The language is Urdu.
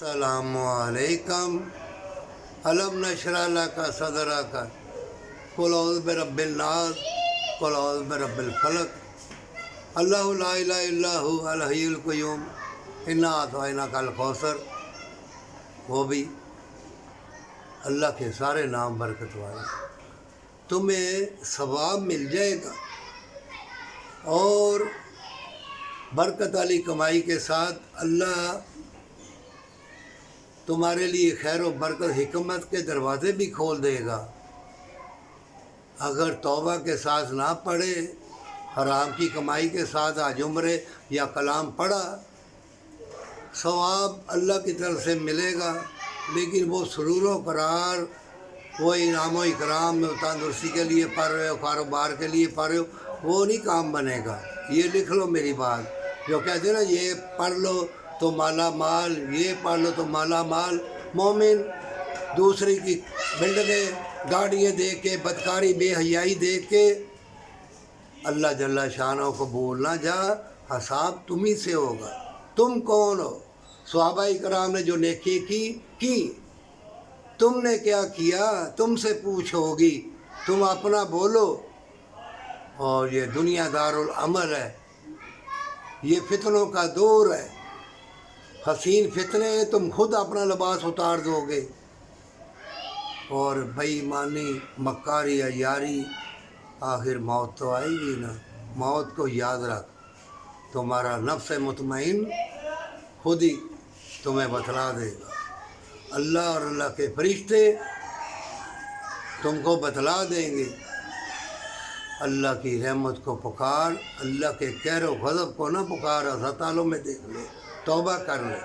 السلام علیکم علم نشرح لک صدرک قل اعوذ برب الناس قل اعوذ برب الفلق اللہ لا الہ الا هو الحی القیوم انا اعطیناک الکوثر. وہ بھی اللہ کے سارے نام برکت والے. تمہیں ثواب مل جائے گا اور برکت والی کمائی کے ساتھ اللہ تمہارے لیے خیر و برکت حکمت کے دروازے بھی کھول دے گا. اگر توبہ کے ساتھ نہ پڑھے، حرام کی کمائی کے ساتھ آج عمرے یا کلام پڑھا، ثواب اللہ کی طرف سے ملے گا، لیکن وہ سرور و قرار، وہ انعام و اکرام میں تندرستی کے لیے پڑھ رہے ہو، کاروبار کے لیے پڑھ رہے ہو، وہ نہیں کام بنے گا. یہ لکھ لو میری بات. جو کہتے ہیں نا یہ پڑھ لو تو مالا مال، یہ پڑھ لو تو مالا مال. مومن دوسری کی بلڈنگیں گاڑیاں دیکھ کے، بدکاری بے حیائی دیکھ کے اللہ جل شانہ کو بھول نہ جا. حساب تم ہی سے ہوگا. تم کون ہو؟ صحابہ کرام نے جو نیکی کی تم نے کیا کیا؟ تم سے پوچھ ہوگی. تم اپنا بولو. اور یہ دنیا دار العمل ہے، یہ فتنوں کا دور ہے. حسین فتنے ہیں، تم خود اپنا لباس اتار دو گے. اور بے ایمانی، مکاری، عیاری، آخر موت تو آئے گی نا. موت کو یاد رکھ. تمہارا نفس مطمئن خود ہی تمہیں بتلا دے گا. اللہ اور اللہ کے فرشتے تم کو بتلا دیں گے. اللہ کی رحمت کو پکار، اللہ کے قہر و غضب کو نہ پکار. ہسپتالوں میں دیکھ لے، توبہ کر لے.